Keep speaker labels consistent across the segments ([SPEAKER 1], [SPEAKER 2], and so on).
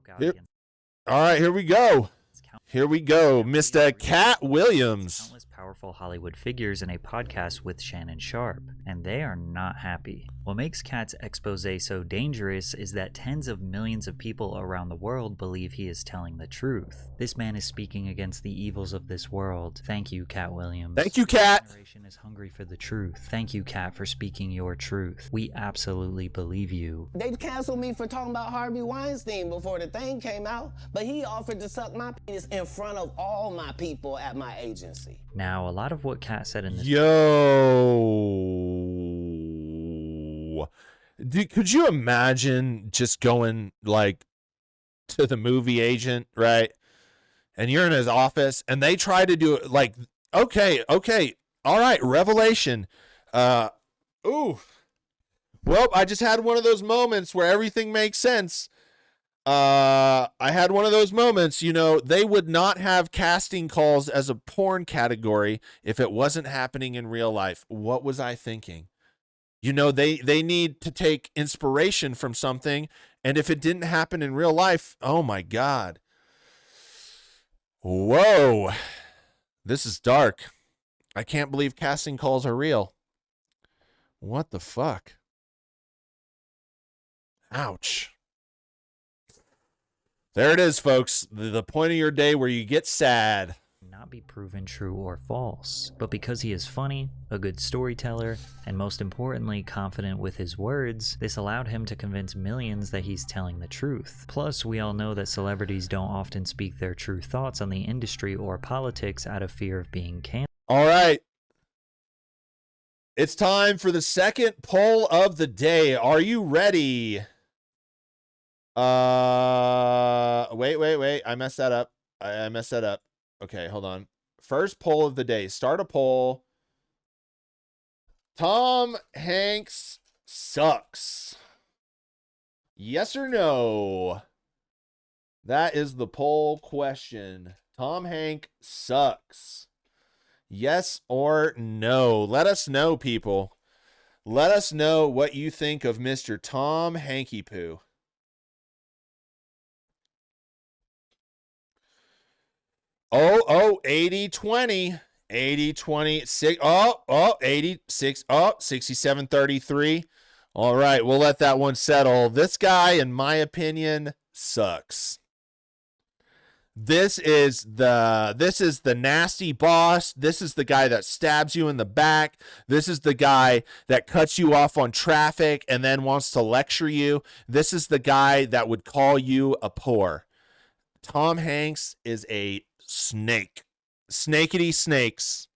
[SPEAKER 1] All right, here we go. Here we go, Mr. Katt Williams.
[SPEAKER 2] Countless powerful Hollywood figures in a podcast with Shannon Sharp, and they are not happy. What makes Katt's expose so dangerous is that tens of millions of people around the world believe he is telling the truth. This man is speaking against the evils of this world. Thank you, Katt Williams.
[SPEAKER 1] Thank you, Katt.
[SPEAKER 2] This generation is hungry for the truth. Thank you, Katt, for speaking your truth. We absolutely believe you.
[SPEAKER 3] They canceled me for talking about Harvey Weinstein before the thing came out, but he offered to suck my penis in front of all my people at my agency.
[SPEAKER 2] Now, a lot of what Katt said in this...
[SPEAKER 1] Dude, could you imagine just going, like, to the movie agent, right? And you're in his office, and they try to do it, like, okay, all right, revelation. Well, I just had one of those moments where everything makes sense. I had one of those moments, you know, they would not have casting calls as a porn category if it wasn't happening in real life. What was I thinking? You know, they need to take inspiration from something, and if it didn't happen in real life, oh my God. Whoa. This is dark. I can't believe casting calls are real. What the fuck? Ouch. There it is, folks. The point of your day where you get sad.
[SPEAKER 2] Not be proven true or false, but because he is funny, a good storyteller, and most importantly, confident with his words, this allowed him to convince millions that he's telling the truth. Plus, we all know that celebrities don't often speak their true thoughts on the industry or politics out of fear of being canceled.
[SPEAKER 1] All right. It's time for the second poll of the day. Are you ready? Wait. I messed that up. I messed that up. Okay, hold on. First poll of the day. Start a poll. Tom Hanks sucks. Yes or no? That is the poll question. Tom Hanks sucks. Yes or no? Let us know, people. Let us know what you think of Mr. Tom Hanky Poo. Oh, 80-20. 80-20. 86. 67-33. All right, we'll let that one settle. This guy, in my opinion, sucks. This is the nasty boss. This is the guy that stabs you in the back. This is the guy that cuts you off on traffic and then wants to lecture you. This is the guy that would call you a poor. Tom Hanks is a snake. Snakety snakes.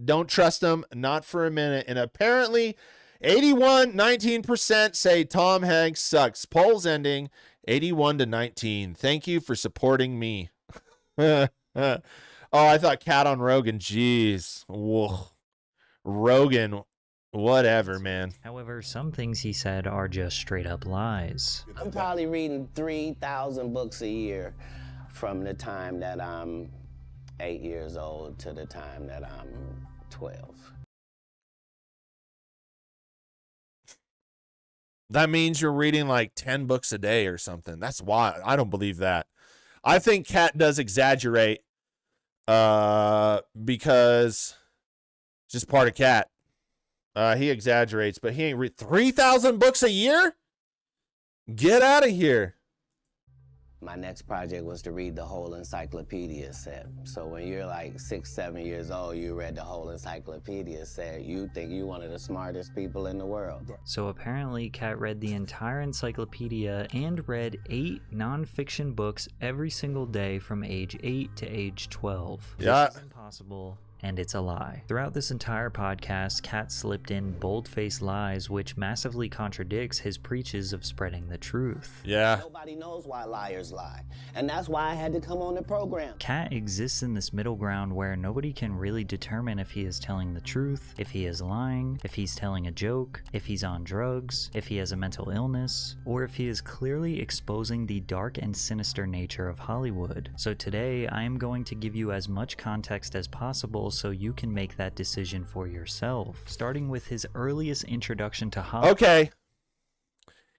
[SPEAKER 1] Don't trust him, not for a minute. And apparently 19% say Tom Hanks sucks. Polls ending 81-19. Thank you for supporting me. Oh, I thought Katt on Rogan. Jeez. Whoa. Rogan, whatever, man.
[SPEAKER 2] However, some things he said are just straight up lies.
[SPEAKER 3] I'm probably reading 3,000 books a year from the time that I'm 8 years old to the time that I'm 12.
[SPEAKER 1] That means you're reading like 10 books a day or something. That's why I don't believe that. I think Katt does exaggerate because it's just part of Katt. He exaggerates, but he ain't read 3,000 books a year? Get out of here.
[SPEAKER 3] My next project was to read the whole encyclopedia set. So when you're like 6, 7 years old, you read the whole encyclopedia set, you think you're one of the smartest people in the world.
[SPEAKER 2] So apparently Katt read the entire encyclopedia and read 8 nonfiction books every single day from age 8 to age 12.
[SPEAKER 1] Yeah.
[SPEAKER 2] This is impossible. And it's a lie. Throughout this entire podcast, Katt slipped in bold-faced lies which massively contradicts his preaches of spreading the truth.
[SPEAKER 1] Yeah.
[SPEAKER 3] Nobody knows why liars lie. And that's why I had to come on the program.
[SPEAKER 2] Katt exists in this middle ground where nobody can really determine if he is telling the truth, if he is lying, if he's telling a joke, if he's on drugs, if he has a mental illness, or if he is clearly exposing the dark and sinister nature of Hollywood. So today, I am going to give you as much context as possible so you can make that decision for yourself, starting with his earliest introduction to Hollywood.
[SPEAKER 1] Okay.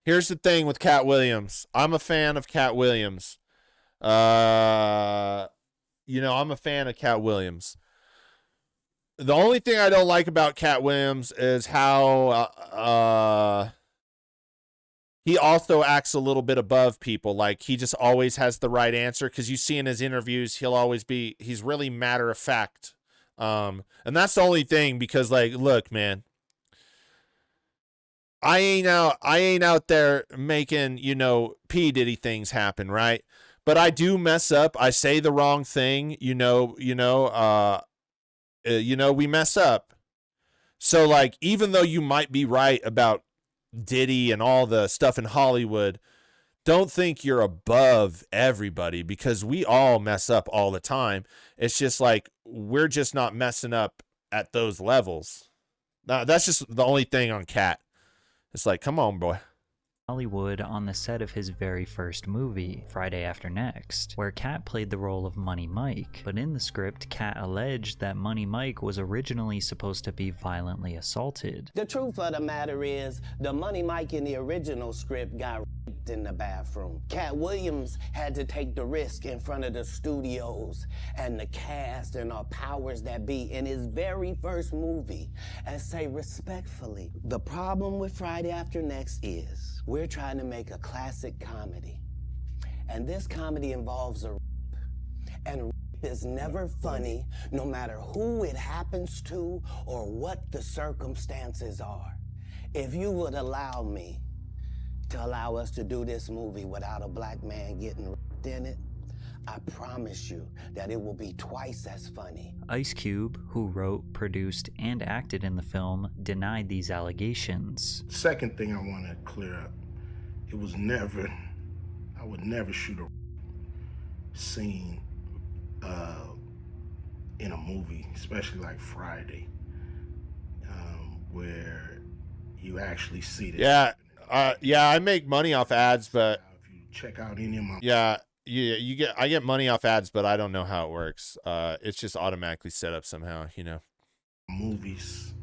[SPEAKER 1] Here's the thing with Katt Williams. I'm a fan of Katt Williams. I'm a fan of Katt Williams. The only thing I don't like about Katt Williams is how he also acts a little bit above people. Like, he just always has the right answer, because you see in his interviews, he's really matter of fact. And that's the only thing, because, like, look, man, I ain't out there making, P. Diddy things happen, right? But I do mess up. I say the wrong thing, we mess up. So, like, even though you might be right about Diddy and all the stuff in Hollywood, don't think you're above everybody, because we all mess up all the time. It's just like, we're just not messing up at those levels. Now, that's just the only thing on Katt. It's like, come on, boy.
[SPEAKER 2] Hollywood on the set of his very first movie, Friday After Next, where Katt played the role of Money Mike. But in the script, Katt alleged that Money Mike was originally supposed to be violently assaulted.
[SPEAKER 3] The truth of the matter is, the Money Mike in the original script got raped in the bathroom. Katt Williams had to take the risk in front of the studios and the cast and our powers that be in his very first movie and say respectfully, the problem with Friday After Next is we're trying to make a classic comedy. And this comedy involves a rape. And rape is never funny, no matter who it happens to or what the circumstances are. If you would allow me to allow us to do this movie without a black man getting raped in it, I promise you that it will be twice as funny.
[SPEAKER 2] Ice Cube, who wrote, produced, and acted in the film, denied these allegations.
[SPEAKER 4] Second thing I want to clear up, I would never shoot a scene in a movie, especially like Friday, where you actually see that.
[SPEAKER 1] Yeah, I make money off ads, but
[SPEAKER 4] if you check out any of my
[SPEAKER 1] I get money off ads, but I don't know how it works. It's just automatically set up somehow,
[SPEAKER 4] movies,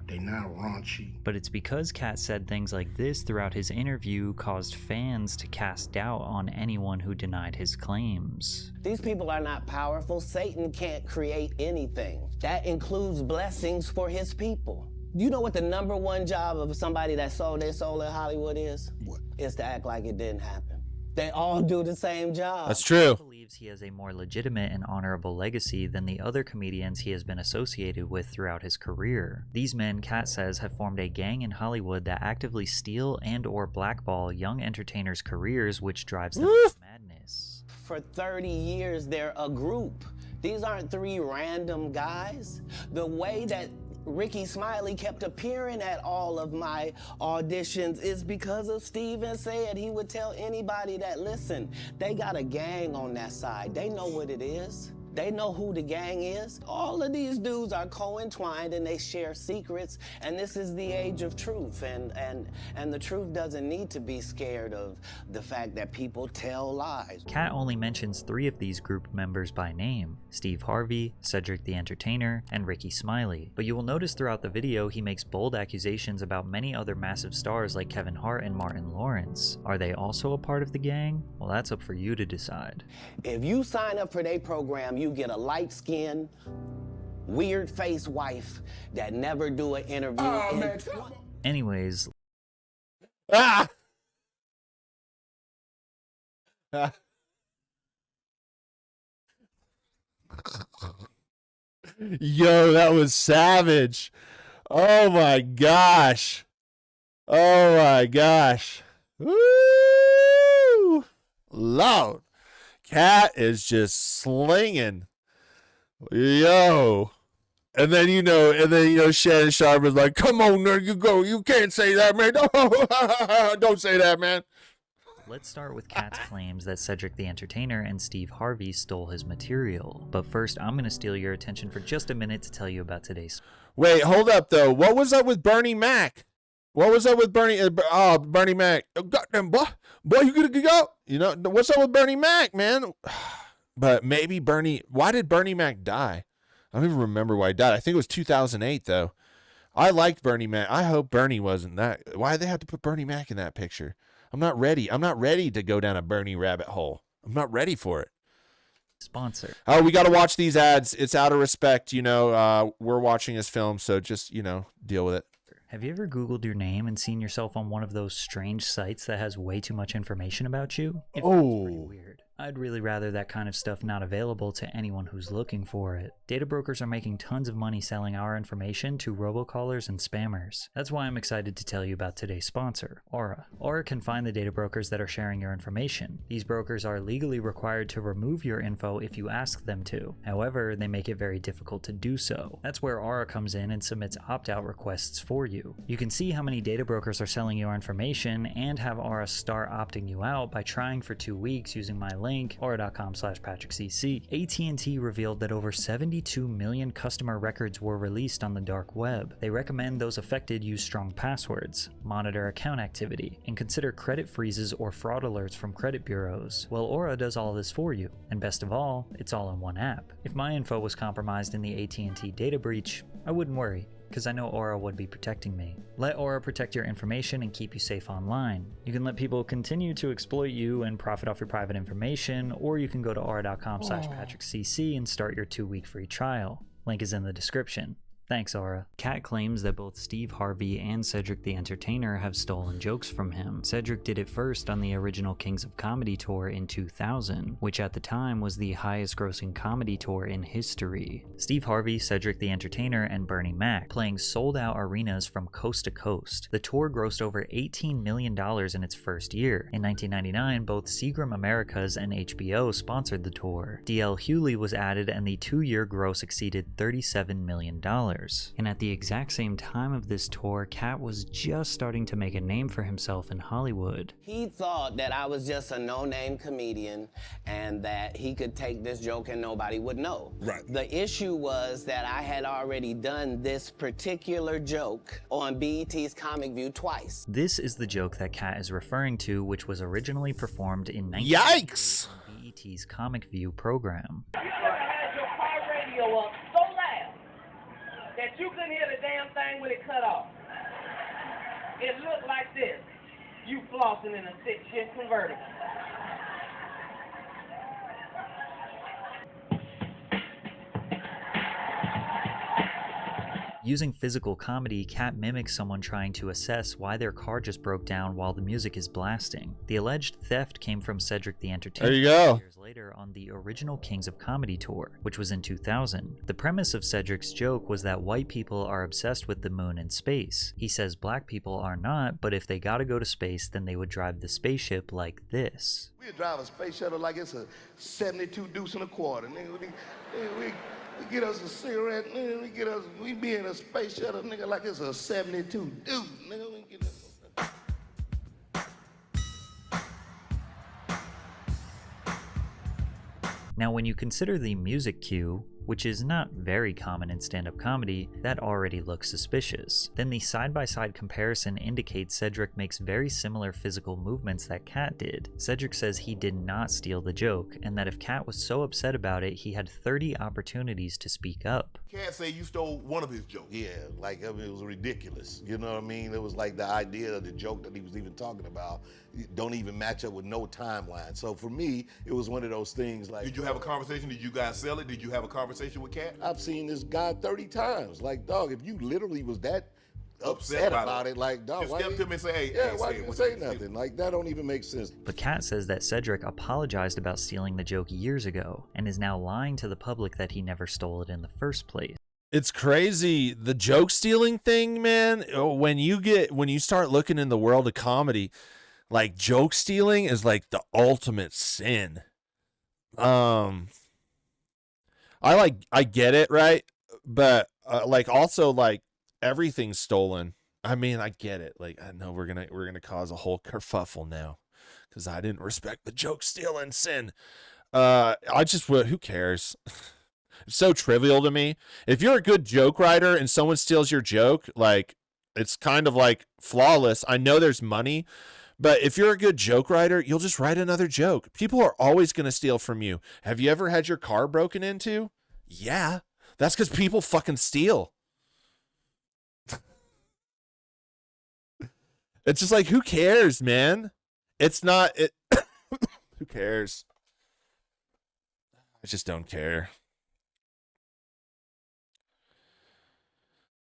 [SPEAKER 4] they not raunchy.
[SPEAKER 2] But it's because Katt said things like this throughout his interview caused fans to cast doubt on anyone who denied his claims.
[SPEAKER 3] These people are not powerful. Satan can't create anything. That includes blessings for his people. You know what the number one job of somebody that sold their soul in Hollywood is?
[SPEAKER 4] What?
[SPEAKER 3] Is to act like it didn't happen. They all do the same job.
[SPEAKER 1] That's true.
[SPEAKER 2] He believes he has a more legitimate and honorable legacy than the other comedians he has been associated with throughout his career. These men, Katt says, have formed a gang in Hollywood that actively steal and or blackball young entertainers' careers, which drives them to madness.
[SPEAKER 3] For 30 years, they're a group. These aren't three random guys. The way that Ricky Smiley kept appearing at all of my auditions is because of Steven said he would tell anybody that, listen, they got a gang on that side. They know what it is. They know who the gang is. All of these dudes are co-entwined and they share secrets, and this is the age of truth, and the truth doesn't need to be scared of the fact that people tell lies.
[SPEAKER 2] Katt only mentions 3 of these group members by name: Steve Harvey, Cedric the Entertainer, and Ricky Smiley. But you will notice throughout the video he makes bold accusations about many other massive stars like Kevin Hart and Martin Lawrence. Are they also a part of the gang? Well, that's up for you to decide.
[SPEAKER 3] If you sign up for their program, you get a light-skinned, weird-faced wife that never do an interview.
[SPEAKER 2] Anyways,
[SPEAKER 1] Yo, that was savage. Oh my gosh. Oh my gosh. Woo! Lord. Katt is just slinging. Yo. And then, Shannon Sharp is like, come on, there you go. You can't say that, man. Don't say that, man.
[SPEAKER 2] let's start with Katt's claims that Cedric the Entertainer and Steve Harvey stole his material. But first, I'm going to steal your attention for just a minute to tell you about today's...
[SPEAKER 1] Wait, hold up, though. What was up with Bernie Mac? What was up with Bernie Mac? Oh, goddamn, boy, you gonna go? What's up with Bernie Mac, man? But maybe why did Bernie Mac die? I don't even remember why he died. I think it was 2008, though. I liked Bernie Mac. I hope Bernie wasn't that. Why did they have to put Bernie Mac in that picture? I'm not ready. I'm not ready to go down a Bernie rabbit hole. I'm not ready for it.
[SPEAKER 2] Sponsor.
[SPEAKER 1] Oh, we got to watch these ads. It's out of respect. You know, we're watching this film, so just, you know, deal with it.
[SPEAKER 2] Have you ever Googled your name and seen yourself on one of those strange sites that has way too much information about you? It feels pretty weird. I'd really rather that kind of stuff not available to anyone who's looking for it. Data brokers are making tons of money selling our information to robocallers and spammers. That's why I'm excited to tell you about today's sponsor, Aura. Aura can find the data brokers that are sharing your information. These brokers are legally required to remove your info if you ask them to. However, they make it very difficult to do so. That's where Aura comes in and submits opt-out requests for you. You can see how many data brokers are selling your information and have Aura start opting you out by trying for 2 weeks using my link, aura.com/PatrickCC. AT&T revealed that over 72 million customer records were released on the dark web. They recommend those affected use strong passwords, monitor account activity, and consider credit freezes or fraud alerts from credit bureaus. Well, Aura does all this for you, and best of all, it's all in one app. If my info was compromised in the AT&T data breach, I wouldn't worry, because I know Aura would be protecting me. Let Aura protect your information and keep you safe online. You can let people continue to exploit you and profit off your private information, or you can go to aura.com/PatrickCC and start your 2-week free trial. Link is in the description. Thanks, Aura. Katt claims that both Steve Harvey and Cedric the Entertainer have stolen jokes from him. Cedric did it first on the original Kings of Comedy tour in 2000, which at the time was the highest grossing comedy tour in history. Steve Harvey, Cedric the Entertainer, and Bernie Mac playing sold-out arenas from coast to coast. The tour grossed over $18 million in its first year. In 1999, both Seagram Americas and HBO sponsored the tour. DL Hewley was added and the 2-year gross exceeded $37 million. And at the exact same time of this tour, Katt was just starting to make a name for himself in Hollywood.
[SPEAKER 3] He thought that I was just a no-name comedian and that he could take this joke and nobody would know.
[SPEAKER 4] Right.
[SPEAKER 3] The issue was that I had already done this particular joke on BET's Comic View twice.
[SPEAKER 2] This is the joke that Katt is referring to, which was originally performed in
[SPEAKER 1] Yikes!
[SPEAKER 2] on BET's Comic View program.
[SPEAKER 5] You could have had your car radio up so loud that you couldn't hear the damn thing when it cut off. It looked like this. You flossing in a 6-shift convertible.
[SPEAKER 2] Using physical comedy, Katt mimics someone trying to assess why their car just broke down while the music is blasting. The alleged theft came from Cedric the Entertainer.
[SPEAKER 1] There you go.
[SPEAKER 2] Years later on the original Kings of Comedy tour, which was in 2000. The premise of Cedric's joke was that white people are obsessed with the moon and space. He says black people are not, but if they gotta go to space, then they would drive the spaceship like this.
[SPEAKER 6] We'd drive a space shuttle like it's a 72 deuce and a quarter. Nigga, we get us a cigarette, nigga, we be in a space shuttle, nigga, like it's a 72 deuce, nigga, we get us.
[SPEAKER 2] Now, when you consider the music cue, which is not very common in stand-up comedy, that already looks suspicious. Then the side-by-side comparison indicates Cedric makes very similar physical movements that Katt did. Cedric says he did not steal the joke, and that if Katt was so upset about it, he had 30 opportunities to speak up.
[SPEAKER 7] Can't say you stole one of his jokes.
[SPEAKER 6] Yeah, like, I mean, it was ridiculous. You know what I mean? It was like the idea of the joke that he was even talking about don't even match up with no timeline. So for me, it was one of those things like...
[SPEAKER 7] Did you have a conversation? Did you guys sell it? Did you have a conversation with Katt?
[SPEAKER 6] I've seen this guy 30 times. Like, dog, if you literally was that upset about it, like, dog,
[SPEAKER 7] just
[SPEAKER 6] why
[SPEAKER 7] step to him and say, hey,
[SPEAKER 6] yeah,
[SPEAKER 7] hey,
[SPEAKER 6] why didn't you say nothing? Like, that don't even make sense.
[SPEAKER 2] But Katt says that Cedric apologized about stealing the joke years ago, and is now lying to the public that he never stole it in the first place.
[SPEAKER 1] It's crazy. The joke stealing thing, man, when you start looking in the world of comedy, like joke stealing is like the ultimate sin. I get it, right? But like also like everything's stolen. I mean, I get it. Like I know we're gonna cause a whole kerfuffle now because I didn't respect the joke stealing sin. Who cares? It's so trivial to me. If you're a good joke writer and someone steals your joke, like it's kind of like flawless. I know there's money, but if you're a good joke writer, you'll just write another joke. People are always going to steal from you. Have you ever had your car broken into? Yeah. That's because people fucking steal. It's just like, who cares, man? It's not it. Who cares? I just don't care.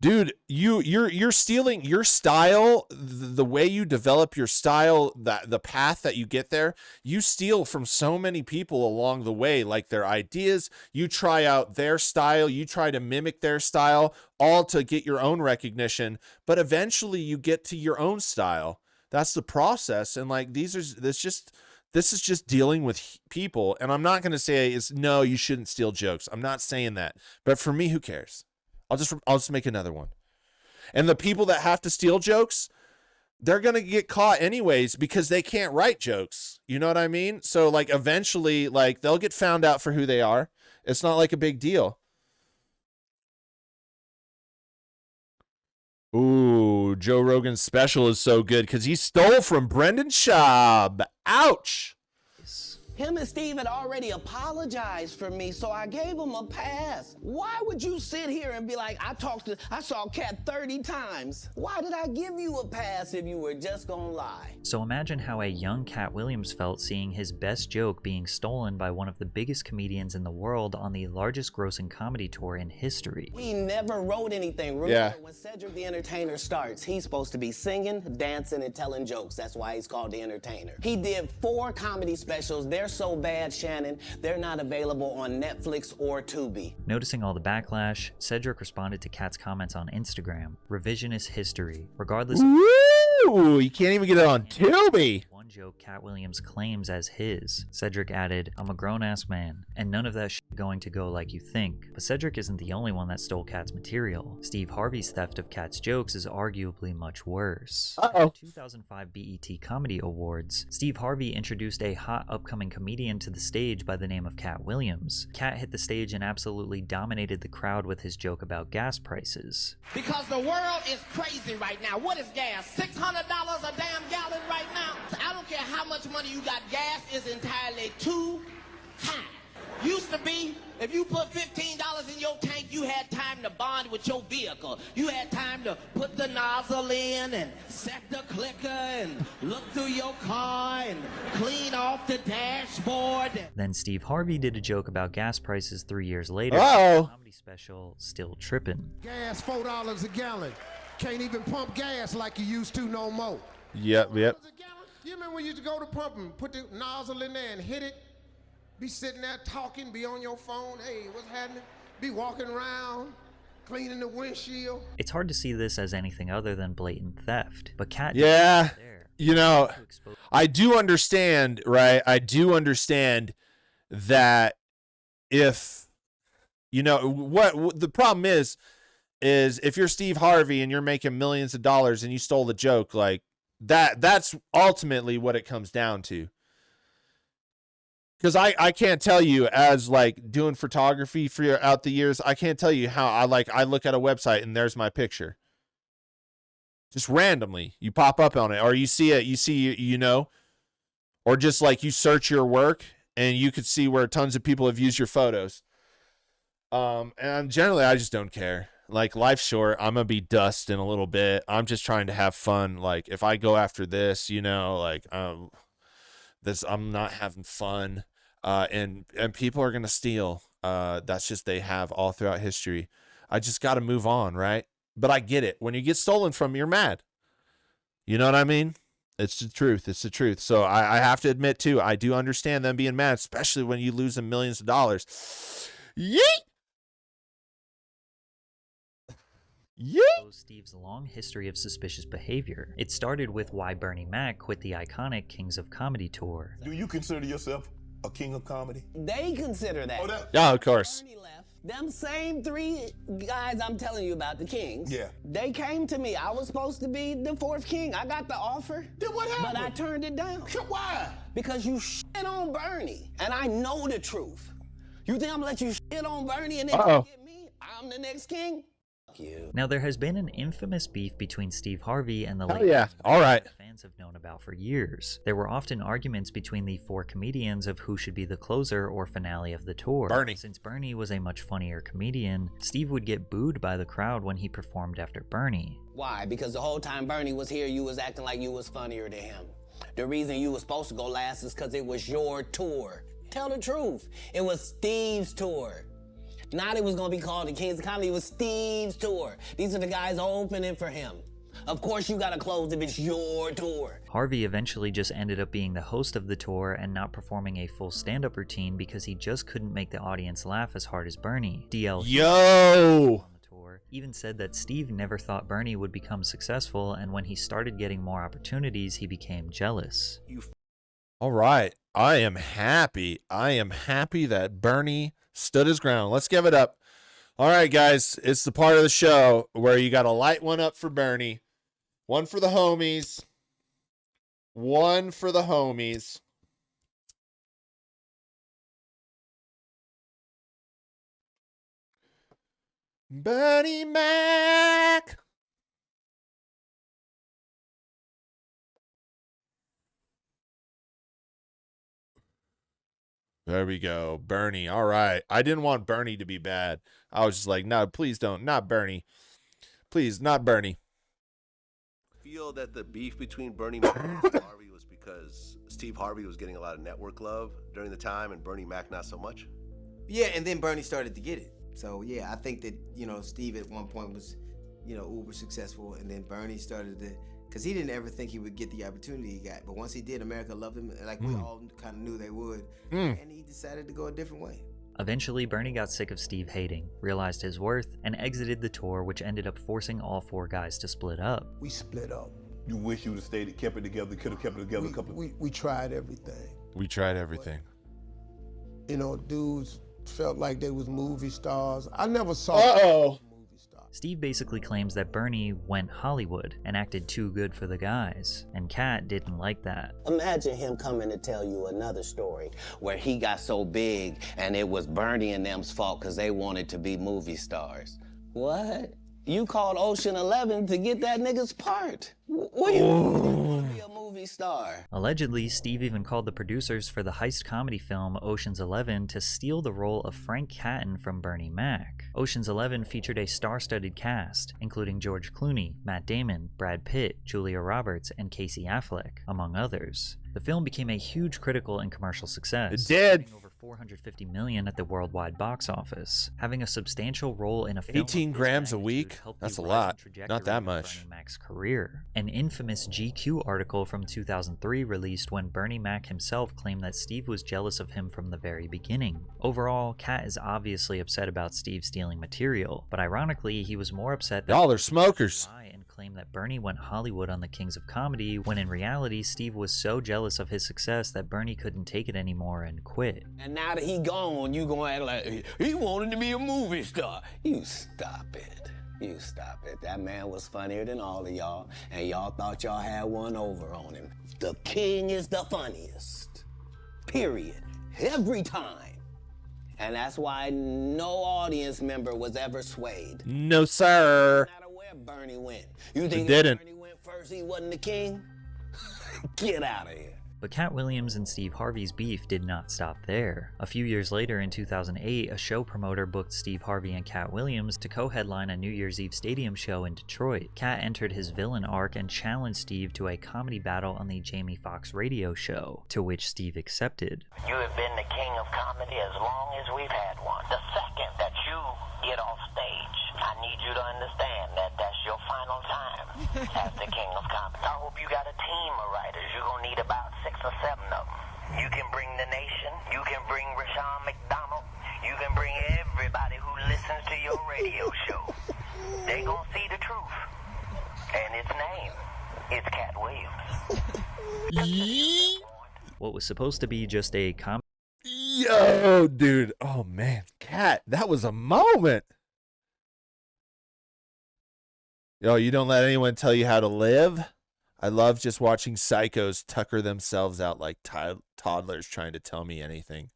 [SPEAKER 1] Dude, you're stealing your style, the way you develop your style, the path that you get there. You steal from so many people along the way, like their ideas. You try out their style, you try to mimic their style, all to get your own recognition. But eventually, you get to your own style. That's the process. And like this is just dealing with people. And I'm not gonna say no, you shouldn't steal jokes. I'm not saying that. But for me, who cares? I'll just make another one. And the people that have to steal jokes, they're going to get caught anyways because they can't write jokes. You know what I mean? So like eventually, like they'll get found out for who they are. It's not like a big deal. Ooh, Joe Rogan's special is so good because he stole from Brendan Schaub. Ouch.
[SPEAKER 3] Him and Steve had already apologized for me, so I gave him a pass. Why would you sit here and be like, I saw Katt 30 times? Why did I give you a pass if you were just gonna lie?
[SPEAKER 2] So imagine how a young Katt Williams felt seeing his best joke being stolen by one of the biggest comedians in the world on the largest grossing comedy tour in history.
[SPEAKER 3] We never wrote anything. Remember, when Cedric the Entertainer starts, he's supposed to be singing, dancing, and telling jokes. That's why he's called the Entertainer. He did 4 comedy specials. They're so bad, Shannon, they're not available on Netflix or Tubi.
[SPEAKER 2] Noticing all the backlash, Cedric responded to Katt's comments on Instagram. Revisionist history. Regardless of...
[SPEAKER 1] Ooh, you can't even get it on Tubi.
[SPEAKER 2] One joke Katt Williams claims as his. Cedric added, I'm a grown-ass man, and none of that shit going to go like you think. But Cedric isn't the only one that stole Katt's material. Steve Harvey's theft of Katt's jokes is arguably much worse. At the 2005 BET Comedy Awards, Steve Harvey introduced a hot upcoming comedian to the stage by the name of Katt Williams. Katt hit the stage and absolutely dominated the crowd with his joke about gas prices.
[SPEAKER 8] Because the world is crazy right now. What is gas? $600 a damn gallon right now? I don't care how much money you got, gas is entirely too high. Used to be, if you put $15 in your tank, you had time to bond with your vehicle. You had time to put the nozzle in and set the clicker and look through your car and clean off the dashboard.
[SPEAKER 2] Then Steve Harvey did a joke about gas prices 3 years later. Comedy special, Still Trippin'.
[SPEAKER 9] Gas $4 a gallon. Can't even pump gas like you used to no more.
[SPEAKER 1] Yep.
[SPEAKER 9] You remember when you used to go to pump and put the nozzle in there and hit it? Be sitting there talking, be on your phone, hey, what's happening? Be walking around, cleaning the windshield.
[SPEAKER 2] It's hard to see this as anything other than blatant theft, but Katt...
[SPEAKER 1] Yeah, you know, I do understand, right? I do understand that if, you know, what the problem is if you're Steve Harvey and you're making millions of dollars and you stole the joke, like, that's ultimately what it comes down to. Because I can't tell you, as like doing photography throughout the years, I can't tell you how I look at a website and there's my picture. Just randomly, you pop up on it, or you see it, you know, or just like you search your work and you could see where tons of people have used your photos. And generally, I just don't care. Like, life's short. I'm gonna be dust in a little bit. I'm just trying to have fun. Like, if I go after this, you know, like I'm not having fun. And people are going to steal. That's just, they have all throughout history. I just got to move on, right? But I get it. When you get stolen from, you're mad. You know what I mean? It's the truth. It's the truth. So I have to admit, too, I do understand them being mad, especially when you lose them millions of dollars. Yeet!
[SPEAKER 2] Steve's long history of suspicious behavior. It started with why Bernie Mac quit the iconic Kings of Comedy tour.
[SPEAKER 7] Do you consider yourself a king of comedy?
[SPEAKER 3] They consider that.
[SPEAKER 1] Yeah, of course.
[SPEAKER 3] Bernie left. Them same 3 guys I'm telling you about, the Kings.
[SPEAKER 7] Yeah.
[SPEAKER 3] They came to me. I was supposed to be the 4th king. I got the offer.
[SPEAKER 7] Then what happened?
[SPEAKER 3] But I turned it down.
[SPEAKER 7] Why?
[SPEAKER 3] Because you shit on Bernie, and I know the truth. You think I'm gonna let you shit on Bernie and then get me? I'm the next king? you.
[SPEAKER 2] Now, there has been an infamous beef between Steve Harvey and the
[SPEAKER 1] Hell
[SPEAKER 2] late
[SPEAKER 1] yeah. All right.
[SPEAKER 2] that fans have known about for years. There were often arguments between the four comedians of who should be the closer or finale of the tour.
[SPEAKER 1] Bernie.
[SPEAKER 2] Since Bernie was a much funnier comedian, Steve would get booed by the crowd when he performed after Bernie.
[SPEAKER 3] Why? Because the whole time Bernie was here, you was acting like you was funnier than him. The reason you was supposed to go last is because it was your tour. Tell the truth. It was Steve's tour. Not it was going to be called the Kings of Comedy. It was Steve's tour. These are the guys opening for him. Of course you got to close if it's your tour.
[SPEAKER 2] Harvey eventually just ended up being the host of the tour and not performing a full stand-up routine because he just couldn't make the audience laugh as hard as Bernie. DL
[SPEAKER 1] Yo!
[SPEAKER 2] on the tour even said that Steve never thought Bernie would become successful, and when he started getting more opportunities, he became jealous.
[SPEAKER 1] All right. I am happy. I am happy that Bernie stood his ground. Let's give it up. All right, guys. It's the part of the show where you got to light one up for Bernie. One for the homies. One for the homies. Bernie Mac. There we go. Bernie. All right. I didn't want Bernie to be bad. I was just like, no, please don't. Not Bernie. Please, not Bernie.
[SPEAKER 10] Feel that the beef between Bernie Mac and Steve Harvey was because Steve Harvey was getting a lot of network love during the time and Bernie Mac not so much?
[SPEAKER 11] Yeah, and then Bernie started to get it. So yeah, I think that, Steve at one point was, uber successful, and then Bernie started to, because he didn't ever think he would get the opportunity he got. But once he did, America loved him, like we all kind of knew they would. And he decided to go a different way.
[SPEAKER 2] Eventually, Bernie got sick of Steve hating, realized his worth, and exited the tour, which ended up forcing all four guys to split up.
[SPEAKER 6] We split up.
[SPEAKER 7] You wish you would have stayed, kept it together, could have kept it together a couple of...
[SPEAKER 6] We tried everything.
[SPEAKER 1] We tried everything.
[SPEAKER 6] Dudes felt like they was movie stars. I never saw movie stars.
[SPEAKER 2] Steve basically claims that Bernie went Hollywood and acted too good for the guys, and Katt didn't like that.
[SPEAKER 3] Imagine him coming to tell you another story where he got so big and it was Bernie and them's fault because they wanted to be movie stars. What? You called Ocean 11 to get that nigga's part. What you want to be a movie star?
[SPEAKER 2] Allegedly, Steve even called the producers for the heist comedy film Ocean's 11 to steal the role of Frank Catton from Bernie Mac. Ocean's 11 featured a star-studded cast, including George Clooney, Matt Damon, Brad Pitt, Julia Roberts, and Casey Affleck, among others. The film became a huge critical and commercial success.
[SPEAKER 1] It did.
[SPEAKER 2] Over $450 million at the worldwide box office. Having a substantial role in a film
[SPEAKER 1] 18 grams a week? That's a lot. Not that much.
[SPEAKER 2] Bernie Mac's career. An infamous GQ article from 2003 released when Bernie Mac himself claimed that Steve was jealous of him from the very beginning. Overall, Katt is obviously upset about Steve stealing material, but ironically, he was more upset that
[SPEAKER 1] Y'all are smokers.
[SPEAKER 2] and claimed that Bernie went Hollywood on the Kings of Comedy, when in reality, Steve was so jealous of his success that Bernie couldn't take it anymore and quit.
[SPEAKER 3] And now that he gone, you gonna act like he wanted to be a movie star. You stop it. You stop it. That man was funnier than all of y'all, and y'all thought y'all had one over on him. The king is the funniest. Period. Every time. And that's why no audience member was ever swayed.
[SPEAKER 1] No, sir.
[SPEAKER 3] No matter where Bernie went. You think
[SPEAKER 1] didn't.
[SPEAKER 3] if Bernie went first, he wasn't the king? Get out of here.
[SPEAKER 2] But Katt Williams and Steve Harvey's beef did not stop there. A few years later, in 2008, a show promoter booked Steve Harvey and Katt Williams to co-headline a New Year's Eve stadium show in Detroit. Katt entered his villain arc and challenged Steve to a comedy battle on the Jamie Foxx radio show, to which Steve accepted.
[SPEAKER 8] You have been the king of comedy as long as we've had one. The second that you get off stage, I need you to understand that that's your final time as the king of comedy. I hope you got a team of writers. You're going to need about 6 or 7 of them. You can bring The Nation. You can bring Rashawn McDonald. You can bring everybody who listens to your radio show. They going to see the truth. And its name is Katt Williams.
[SPEAKER 2] What was supposed to be just a comedy
[SPEAKER 1] Yo, dude. Oh, man. Katt, that was a moment. Yo, you don't let anyone tell you how to live? I love just watching psychos tucker themselves out like toddlers trying to tell me anything.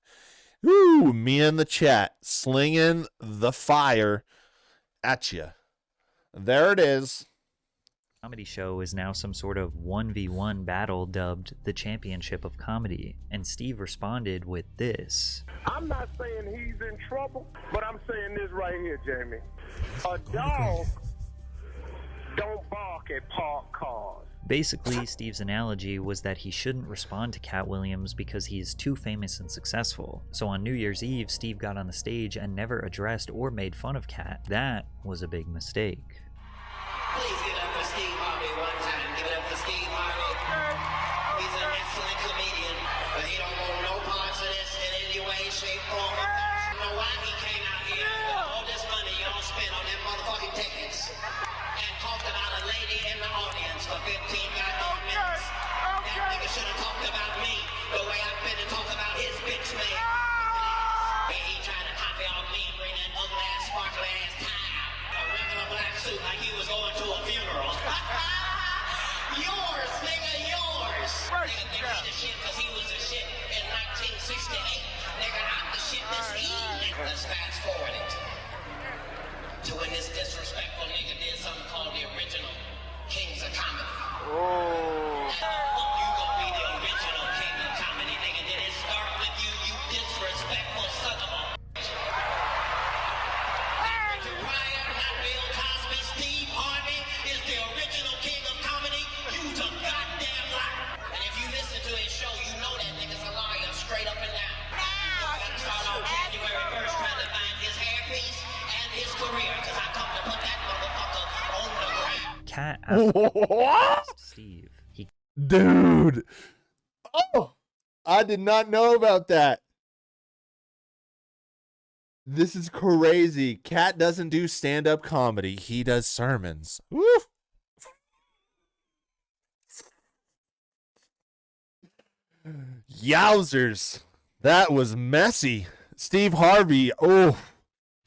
[SPEAKER 1] Ooh, me in the chat, slinging the fire at you. There it is.
[SPEAKER 2] Comedy show is now some sort of 1v1 battle dubbed the Championship of Comedy, and Steve responded with this.
[SPEAKER 12] I'm not saying he's in trouble, but I'm saying this right here, Jamie. A dog don't bark at parked cars.
[SPEAKER 2] Basically, Steve's analogy was that he shouldn't respond to Katt Williams because he is too famous and successful. So on New Year's Eve, Steve got on the stage and never addressed or made fun of Katt. That was a big mistake.
[SPEAKER 8] Please give it up for Steve Harvey one time. Give it up for Steve Harvey. He's an excellent comedian, but he don't want no parts of this in any way, shape, form, or fashion. I don't know why he came out here with all this money y'all spent on them motherfucking tickets and talked about a lady in the audience for 15 goddamn minutes. That nigga should have talked about me the way I've been to talk about his bitch man. He tried to copy off me and bring that ugly ass, sparkly ass tie out. A regular black suit like he was going to a funeral. Yours, nigga, yours. Nigga think he the shit because he was the shit in 1968. Nigga, I'm the shit this evening. Let's fast forward it to when this disrespectful nigga did something called the original Kings of Comedy. Oh. You gonna be the original King of Comedy, nigga. Did it start with you, you disrespectful son of a Richard Pryor, not Bill Cosby, Steve Harvey is the original King of Comedy. You's a goddamn liar. And if you listen to his show, you know that nigga's a liar straight up and down. I gotta start off January 1st trying to find his hairpiece and his career, because I come to put that motherfucker on the ground.
[SPEAKER 2] Katt asked Steve.
[SPEAKER 1] Dude. Oh, I did not know about that. This is crazy. Katt doesn't do stand-up comedy. He does sermons. Woo. Yowzers. That was messy. Steve Harvey, oh,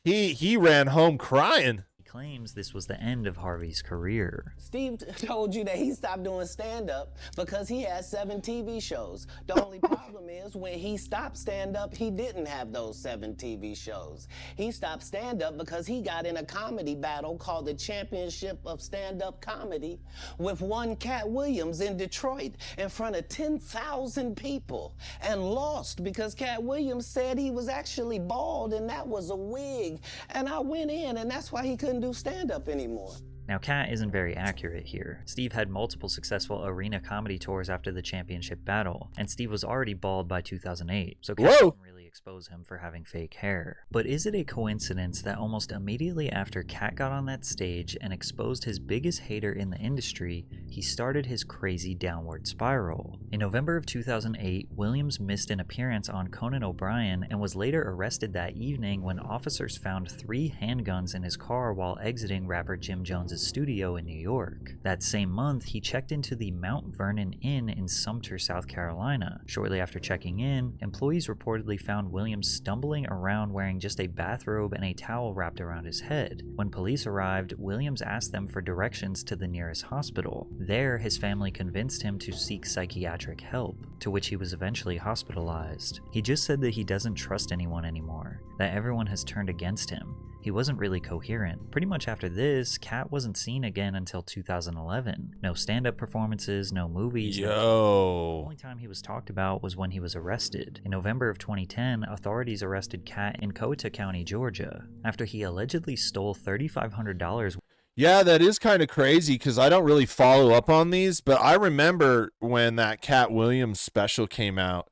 [SPEAKER 1] he ran home crying.
[SPEAKER 2] He claims this was the end of Harvey's career.
[SPEAKER 3] Steve told you that he stopped doing stand-up because he had 7 TV shows. The only problem is when he stopped stand-up, he didn't have those 7 TV shows. He stopped stand-up because he got in a comedy battle called the Championship of Stand-Up Comedy with one Katt Williams in Detroit in front of 10,000 people and lost because Katt Williams said he was actually bald and that was a wig. And I went in, and that's why he couldn't do stand-up anymore.
[SPEAKER 2] Now, Katt isn't very accurate here. Steve had multiple successful arena comedy tours after the championship battle, and Steve was already bald by 2008, so Katt didn't really expose him for having fake hair. But is it a coincidence that almost immediately after Katt got on that stage and exposed his biggest hater in the industry, he started his crazy downward spiral? In November of 2008, Williams missed an appearance on Conan O'Brien and was later arrested that evening when officers found 3 handguns in his car while exiting rapper Jim Jones' studio in New York. That same month, he checked into the Mount Vernon Inn in Sumter, South Carolina. Shortly after checking in, employees reportedly found Williams stumbling around wearing just a bathrobe and a towel wrapped around his head. When police arrived, Williams asked them for directions to the nearest hospital. There, his family convinced him to seek psychiatric help, to which he was eventually hospitalized. He just said that he doesn't trust anyone anymore, that everyone has turned against him. He wasn't really coherent. Pretty much after this, Katt wasn't seen again until 2011. No stand-up performances, no movies. The only time he was talked about was when he was arrested. In November of 2010, authorities arrested Katt in Coweta County, Georgia, after he allegedly stole $3,500.
[SPEAKER 1] Yeah, that is kind of crazy because I don't really follow up on these, but I remember when that Katt Williams special came out,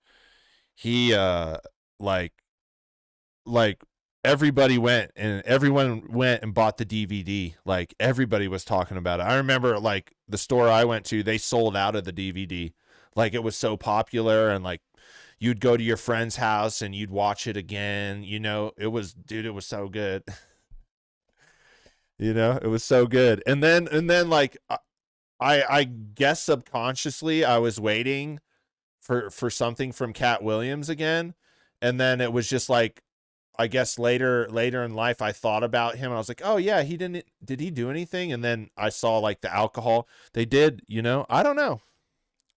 [SPEAKER 1] he like everybody went and everyone went and bought the DVD. Like everybody was talking about it. I remember like the store I went to, they sold out of the DVD. Like it was so popular, and like you'd go to your friend's house and you'd watch it again. You know, it was so good. You know, it was so good. And then like I guess subconsciously I was waiting for something from Katt Williams again. And then it was just like, I guess later in life, I thought about him and I was like, oh yeah, did he do anything? And then I saw like the alcohol they did, you know, I don't know.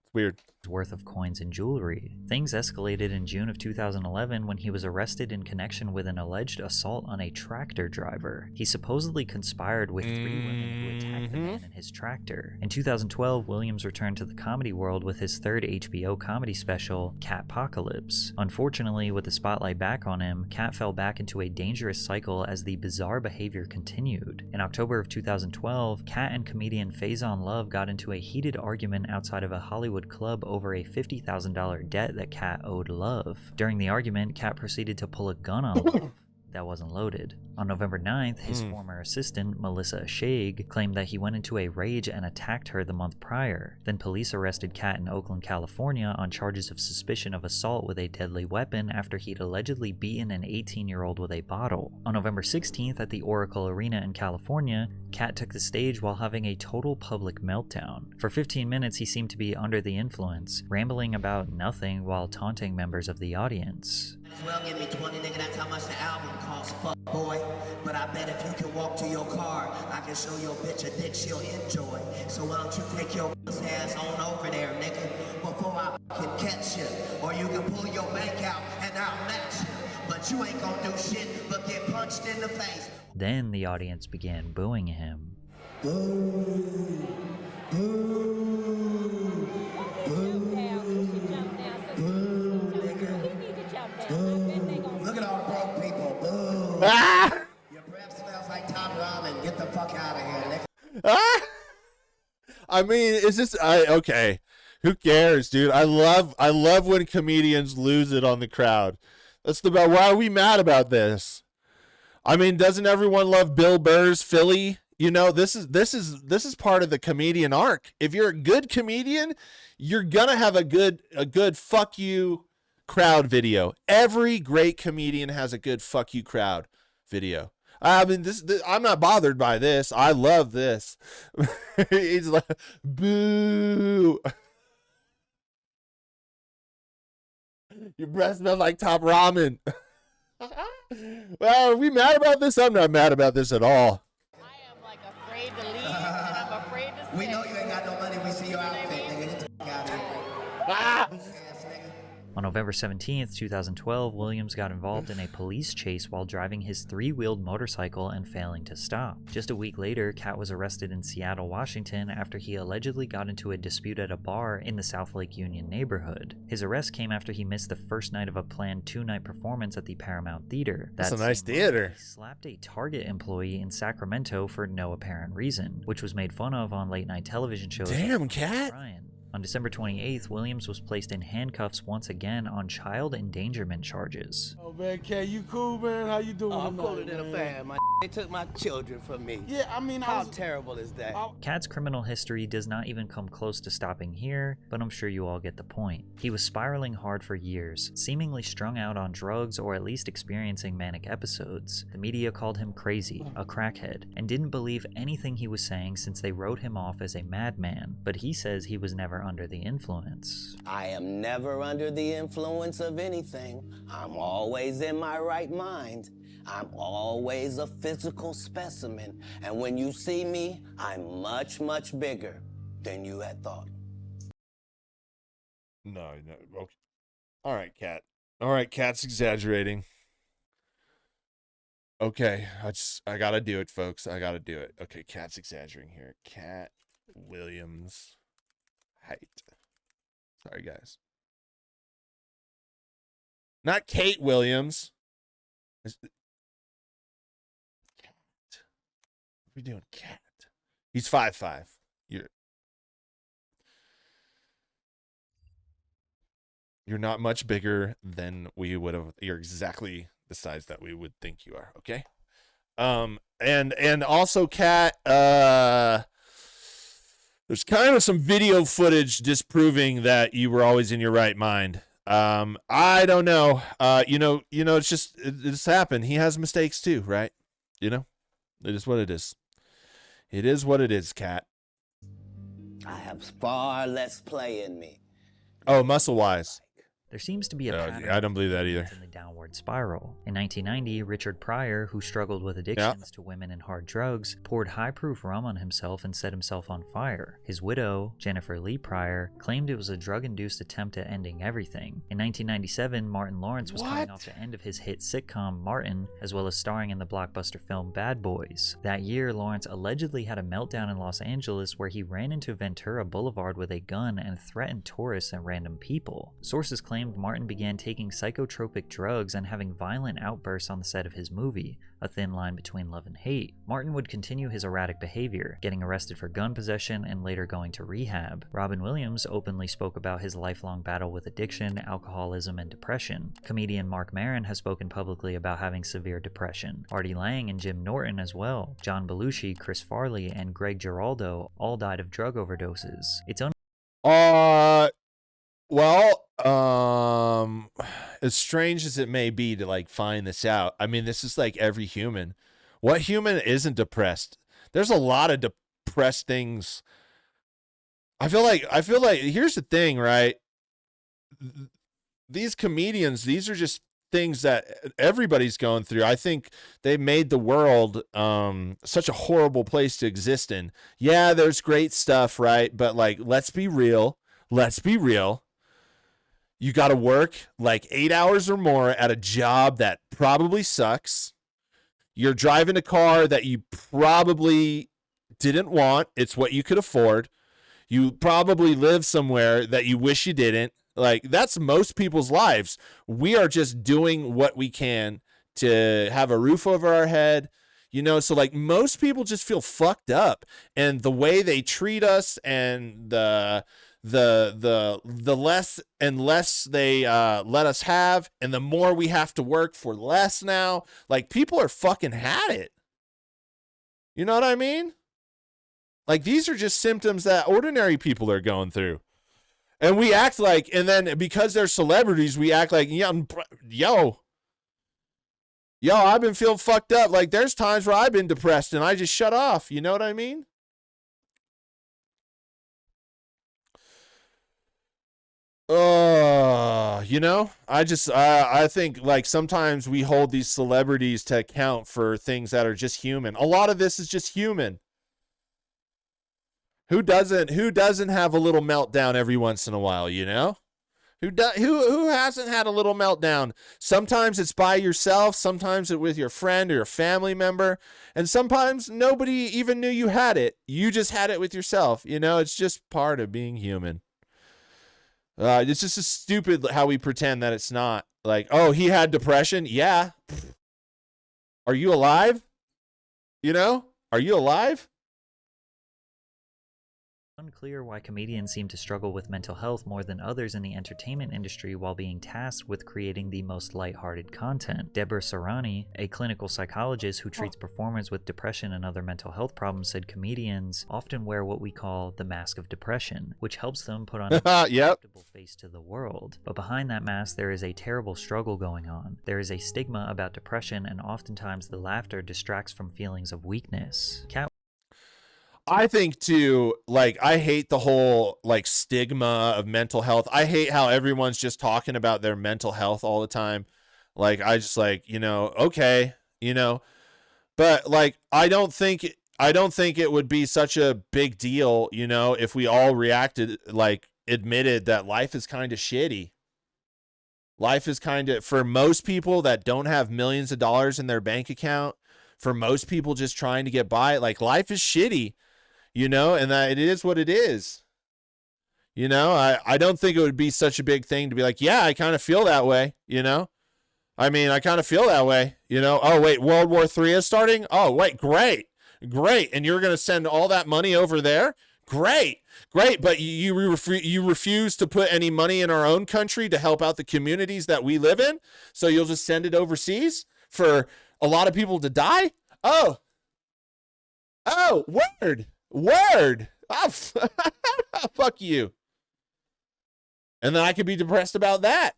[SPEAKER 1] It's weird.
[SPEAKER 2] worth of coins and jewelry. Things escalated in June of 2011 when he was arrested in connection with an alleged assault on a tractor driver. He supposedly conspired with 3 women who attacked the man in his tractor. In 2012, Williams returned to the comedy world with his 3rd HBO comedy special, Catpocalypse. Unfortunately, with the spotlight back on him, Katt fell back into a dangerous cycle as the bizarre behavior continued. In October of 2012, Katt and comedian Faison Love got into a heated argument outside of a Hollywood club over a $50,000 debt that Katt owed Love. During the argument, Katt proceeded to pull a gun on Love that wasn't loaded. On November 9th, his former assistant, Melissa Shaig, claimed that he went into a rage and attacked her the month prior. Then police arrested Katt in Oakland, California on charges of suspicion of assault with a deadly weapon after he'd allegedly beaten an 18-year-old with a bottle. On November 16th at the Oracle Arena in California, Katt took the stage while having a total public meltdown. For 15 minutes, he seemed to be under the influence, rambling about nothing while taunting members of the audience.
[SPEAKER 8] Well, give me 20, nigga, that's how much the album costs, fuck boy. But I bet if you can walk to your car, I can show your bitch a dick she'll enjoy. So why don't you take your ass on over there, nigga, before I can catch you. Or you can pull your bank out and I'll match you. But you ain't gonna do shit but get punched in the face.
[SPEAKER 2] Then the audience began booing him.
[SPEAKER 8] Boo! Boo! Look at all the broke people. Boo.
[SPEAKER 1] Ah!
[SPEAKER 8] Your breath smells like top ramen. Get the fuck out of here, nigga.
[SPEAKER 1] Ah! I mean, it's just okay. Who cares, dude? I love when comedians lose it on the crowd. That's the why are we mad about this? I mean, doesn't everyone love Bill Burr's Philly? You know, this is part of the comedian arc. If you're a good comedian, you're gonna have a good fuck you crowd video. Every great comedian has a good fuck you crowd video. I mean, this I'm not bothered by this. I love this. He's like, boo. Your breath smells like top ramen. Well, are we mad about this? I'm not mad about this at all.
[SPEAKER 13] I am like afraid to leave, and I'm afraid to stay.
[SPEAKER 8] We know you ain't got no money. We see your outfit, nigga. Get the fuck out of here.
[SPEAKER 1] Ah!
[SPEAKER 2] On November 17th, 2012, Williams got involved in a police chase while driving his 3-wheeled motorcycle and failing to stop. Just a week later, Katt was arrested in Seattle, Washington after he allegedly got into a dispute at a bar in the South Lake Union neighborhood. His arrest came after he missed the first night of a planned 2-night performance at the Paramount Theater.
[SPEAKER 1] That's a nice theater.
[SPEAKER 2] He slapped a Target employee in Sacramento for no apparent reason, which was made fun of on late-night television shows.
[SPEAKER 1] Damn, Katt.
[SPEAKER 2] On December 28th, Williams was placed in handcuffs once again on child endangerment charges.
[SPEAKER 14] Oh man, Katt, you cool, man? How you doing?
[SPEAKER 8] I'm
[SPEAKER 14] tonight,
[SPEAKER 8] cooler than a
[SPEAKER 14] man?
[SPEAKER 8] fan. They took my children from me.
[SPEAKER 14] Yeah, I mean,
[SPEAKER 8] how terrible is that?
[SPEAKER 2] Katt's criminal history does not even come close to stopping here, but I'm sure you all get the point. He was spiraling hard for years, seemingly strung out on drugs or at least experiencing manic episodes. The media called him crazy, a crackhead, and didn't believe anything he was saying since they wrote him off as a madman, but he says he was never under the influence.
[SPEAKER 3] I am never under the influence of anything. I'm always in my right mind. I'm always a physical specimen. And when you see me, I'm much, much bigger than you had thought.
[SPEAKER 1] No, okay. All right, Katt. All right, Katt's exaggerating. Okay, I gotta do it, folks. I gotta do it. Okay, Katt's exaggerating here. Katt Williams height. Sorry, guys. Not Kate Williams. What are we doing, Katt? He's 5'5". You're not much bigger than we would have. You're exactly the size that we would think you are. Okay. And also, Katt, there's kind of some video footage disproving that you were always in your right mind. I don't know. It's just happened. He has mistakes too, right? You know, it is what it is. It is what it is, Katt.
[SPEAKER 3] I have far less play in me.
[SPEAKER 1] Oh, muscle-wise.
[SPEAKER 2] There seems to be a pattern
[SPEAKER 1] I don't believe that either.
[SPEAKER 2] in the downward spiral. In 1990, Richard Pryor, who struggled with addictions to women and hard drugs, poured high-proof rum on himself and set himself on fire. His widow, Jennifer Lee Pryor, claimed it was a drug-induced attempt at ending everything. In 1997, Martin Lawrence was coming off the end of his hit sitcom Martin, as well as starring in the blockbuster film Bad Boys. That year, Lawrence allegedly had a meltdown in Los Angeles where he ran into Ventura Boulevard with a gun and threatened tourists and random people. Sources claimed Martin began taking psychotropic drugs and having violent outbursts on the set of his movie, a thin line between love and hate. Martin would continue his erratic behavior, getting arrested for gun possession and later going to rehab. Robin Williams openly spoke about his lifelong battle with addiction, alcoholism, and depression. Comedian Marc Maron has spoken publicly about having severe depression. Artie Lang and Jim Norton as well. John Belushi, Chris Farley, and Greg Giraldo all died of drug overdoses. It's
[SPEAKER 1] well, as strange as it may be to like find this out, I mean, this is like every human. What human isn't depressed? There's a lot of depressed things. I feel like here's the thing, right? These comedians, these are just things that everybody's going through. I think they made the world such a horrible place to exist in. Yeah, there's great stuff, right? But like, let's be real. You got to work like 8 hours or more at a job that probably sucks. You're driving a car that you probably didn't want. It's what you could afford. You probably live somewhere that you wish you didn't. Like, that's most people's lives. We are just doing what we can to have a roof over our head. You know, so like most people just feel fucked up, and the way they treat us and the less and less they let us have, and the more we have to work for less now. Like, people are fucking had it. You know what I mean? Like, these are just symptoms that ordinary people are going through. And we act like, and then because they're celebrities, we act like, yo, I've been feeling fucked up. Like, there's times where I've been depressed and I just shut off. You know what I mean? You know, I think like sometimes we hold these celebrities to account for things that are just human. A lot of this is just human. Who doesn't have a little meltdown every once in a while, you know? Who hasn't had a little meltdown? Sometimes it's by yourself, sometimes it's with your friend or your family member, and sometimes nobody even knew you had it. You just had it with yourself. You know, it's just part of being human. It's just stupid how we pretend that it's not. Like, oh, he had depression? Yeah. Are you alive? You know? Are you alive?
[SPEAKER 2] Unclear why comedians seem to struggle with mental health more than others in the entertainment industry while being tasked with creating the most lighthearted content. Deborah Serrani, a clinical psychologist who treats performers with depression and other mental health problems, said comedians often wear what we call the mask of depression, which helps them put on a acceptable face to the world. But behind that mask, there is a terrible struggle going on. There is a stigma about depression, and oftentimes the laughter distracts from feelings of weakness.
[SPEAKER 1] I think too, like, I hate the whole like stigma of mental health. I hate how everyone's just talking about their mental health all the time. Like, I just like, you know, okay, you know, but like, I don't think it would be such a big deal, you know, if we all admitted that life is kind of shitty. Life is kind of, for most people that don't have millions of dollars in their bank account, for most people just trying to get by, like, life is shitty. You know, and that it is what it is. You know, I don't think it would be such a big thing to be like, yeah, I kind of feel that way, you know? I mean, I kind of feel that way, you know? Oh, wait, World War III is starting? Oh, wait, great. And you're going to send all that money over there? Great. But you refuse to put any money in our own country to help out the communities that we live in? So you'll just send it overseas for a lot of people to die? Oh, word. Oh, fuck you. And then I could be depressed about that.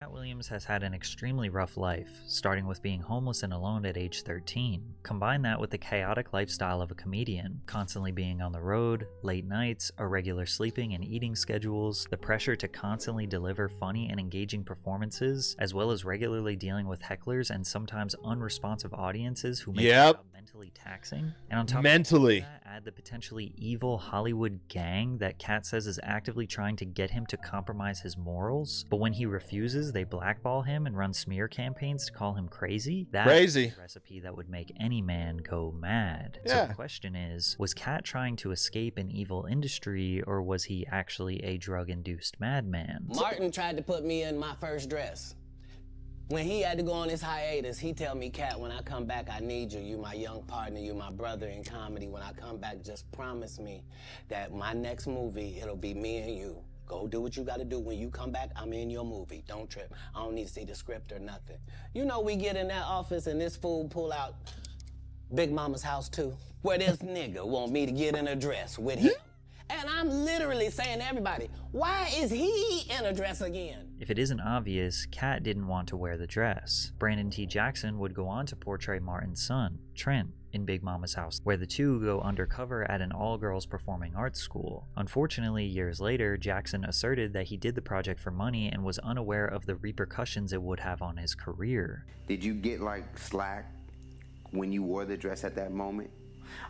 [SPEAKER 2] Katt Williams has had an extremely rough life, starting with being homeless and alone at age 13. Combine that with the chaotic lifestyle of a comedian, constantly being on the road, late nights, irregular sleeping and eating schedules, the pressure to constantly deliver funny and engaging performances, as well as regularly dealing with hecklers and sometimes unresponsive audiences who make the job mentally taxing. And on top of that, add the potentially evil Hollywood gang that Katt says is actively trying to get him to compromise his morals, but when he refuses, they blackball him and run smear campaigns to call him crazy. That's a recipe that would make any man go mad. So the question is, was Katt trying to escape an evil industry, or was he actually a drug-induced madman?
[SPEAKER 3] Martin tried to put me in my first dress. When he had to go on his hiatus, he tell me, Katt, when I come back, I need you. You my young partner, you my brother in comedy. When I come back, just promise me that my next movie, it'll be me and you. Go do what you gotta do. When you come back, I'm in your movie. Don't trip. I don't need to see the script or nothing. You know, we get in that office and this fool pull out Big Mama's House 2, where this nigga want me to get in a dress with him. And I'm literally saying to everybody, why is he in a dress again?
[SPEAKER 2] If it isn't obvious, Katt didn't want to wear the dress. Brandon T. Jackson would go on to portray Martin's son, Trent, in Big Mama's House, where the two go undercover at an all-girls performing arts school. Unfortunately, years later, Jackson asserted that he did the project for money and was unaware of the repercussions it would have on his career.
[SPEAKER 15] Did you get like slack when you wore the dress at that moment?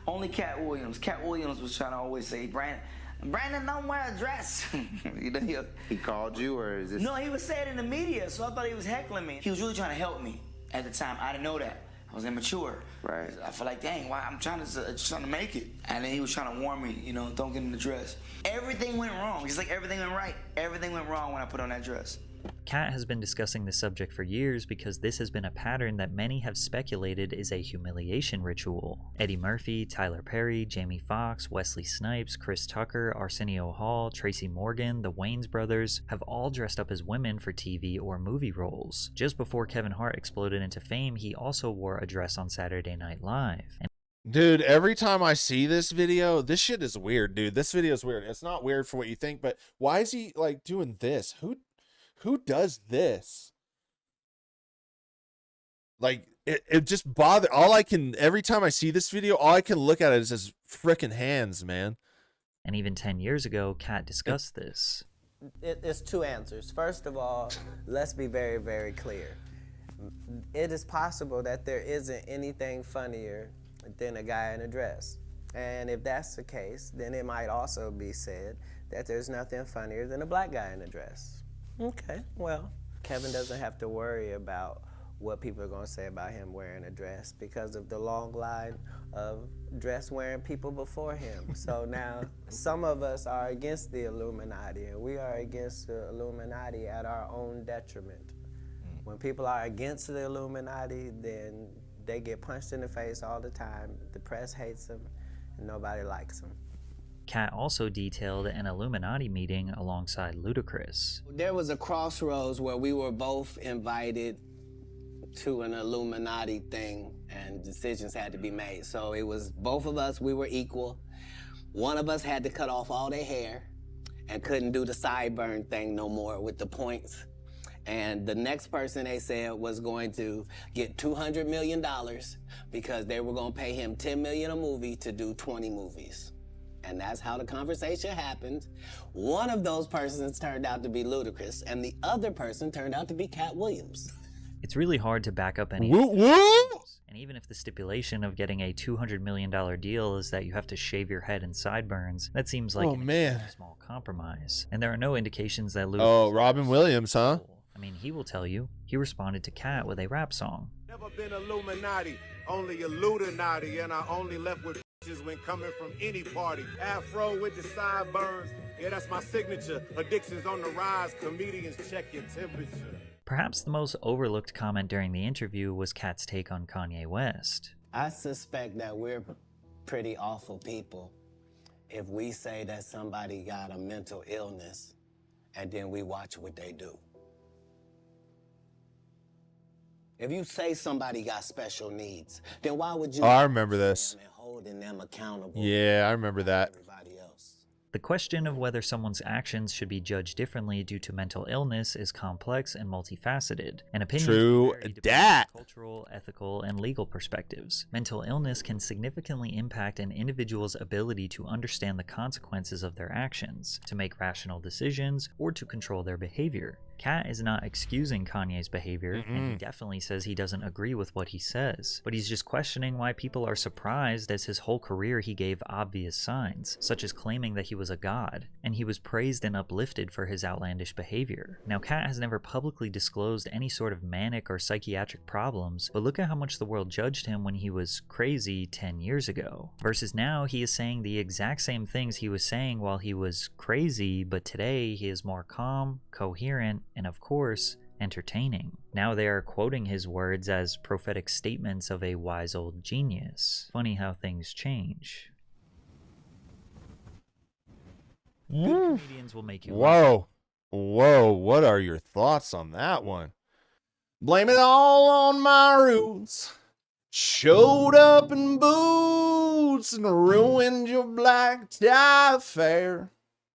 [SPEAKER 16] Only Katt Williams. Katt Williams was trying to always say, Brandon, don't wear a dress. You know,
[SPEAKER 15] he called you, or is this?
[SPEAKER 16] No, he was saying it in the media, so I thought he was heckling me. He was really trying to help me at the time. I didn't know that. I was immature.
[SPEAKER 15] Right.
[SPEAKER 16] I feel like, dang, why I'm trying to make it. And then he was trying to warn me, you know, don't get in the dress. Everything went wrong. It's like everything went right. Everything went wrong when I put on that dress.
[SPEAKER 2] Katt has been discussing this subject for years because this has been a pattern that many have speculated is a humiliation ritual. Eddie Murphy, Tyler Perry, Jamie Foxx, Wesley Snipes, Chris Tucker, Arsenio Hall, Tracy Morgan, the Wayans brothers have all dressed up as women for TV or movie roles. Just before Kevin Hart exploded into fame, he also wore a dress on Saturday Night Live.
[SPEAKER 1] Dude, every time I see this video, this shit is weird, dude. This video is weird. It's not weird for what you think, but why is he like doing this? Who does this? Like, it just bother. Every time I see this video, all I can look at it is his freaking hands, man.
[SPEAKER 2] And even 10 years ago, Katt discussed this.
[SPEAKER 17] It's two answers. First of all, let's be very, very clear. It is possible that there isn't anything funnier than a guy in a dress. And if that's the case, then it might also be said that there's nothing funnier than a black guy in a dress. Okay, well, Kevin doesn't have to worry about what people are going to say about him wearing a dress because of the long line of dress-wearing people before him. So now, some of us are against the Illuminati, and we are against the Illuminati at our own detriment. When people are against the Illuminati, then they get punched in the face all the time. The press hates them, and nobody likes them.
[SPEAKER 2] Katt also detailed an Illuminati meeting alongside Ludacris.
[SPEAKER 3] There was a crossroads where we were both invited to an Illuminati thing and decisions had to be made. So it was both of us, we were equal. One of us had to cut off all their hair and couldn't do the sideburn thing no more with the points. And the next person, they said, was going to get $200 million because they were going to pay him $10 million a movie to do 20 movies. And that's how the conversation happened. One of those persons turned out to be Ludacris, and the other person turned out to be Katt Williams.
[SPEAKER 2] It's really hard to back up any and even if the stipulation of getting a $200 million deal is that you have to shave your head and sideburns, that seems like a small compromise. And there are no indications that Ludacris...
[SPEAKER 1] Oh, Robin Williams, huh?
[SPEAKER 2] I mean, he will tell you. He responded to Katt with a rap song.
[SPEAKER 18] Never been Illuminati, only Illuminati, and I only left with when coming from any party. Afro with the sideburns, yeah, that's my signature. Addictions on the rise, comedians check your temperature.
[SPEAKER 2] Perhaps the most overlooked comment during the interview was Katt's take on Kanye West.
[SPEAKER 3] I suspect that we're pretty awful people if we say that somebody got a mental illness and then we watch what they do. If you say somebody got special needs, then why would you...
[SPEAKER 1] Oh, I remember this.
[SPEAKER 3] Holding them accountable.
[SPEAKER 1] Yeah, I remember that.
[SPEAKER 3] Everybody else.
[SPEAKER 2] The question of whether someone's actions should be judged differently due to mental illness is complex and multifaceted, and opinions
[SPEAKER 1] True
[SPEAKER 2] vary depending
[SPEAKER 1] dat.
[SPEAKER 2] on cultural, ethical, and legal perspectives. Mental illness can significantly impact an individual's ability to understand the consequences of their actions, to make rational decisions, or to control their behavior. Katt is not excusing Kanye's behavior, and he definitely says he doesn't agree with what he says, but he's just questioning why people are surprised, as his whole career he gave obvious signs, such as claiming that he was a god, and he was praised and uplifted for his outlandish behavior. Now, Katt has never publicly disclosed any sort of manic or psychiatric problems, but look at how much the world judged him when he was crazy 10 years ago, versus now he is saying the exact same things he was saying while he was crazy, but today he is more calm, coherent, and of course, entertaining. Now they are quoting his words as prophetic statements of a wise old genius. Funny how things change. Good comedians will make you laugh.
[SPEAKER 1] Whoa, what are your thoughts on that one? Blame it all on my roots. Showed up in boots and ruined your black tie affair.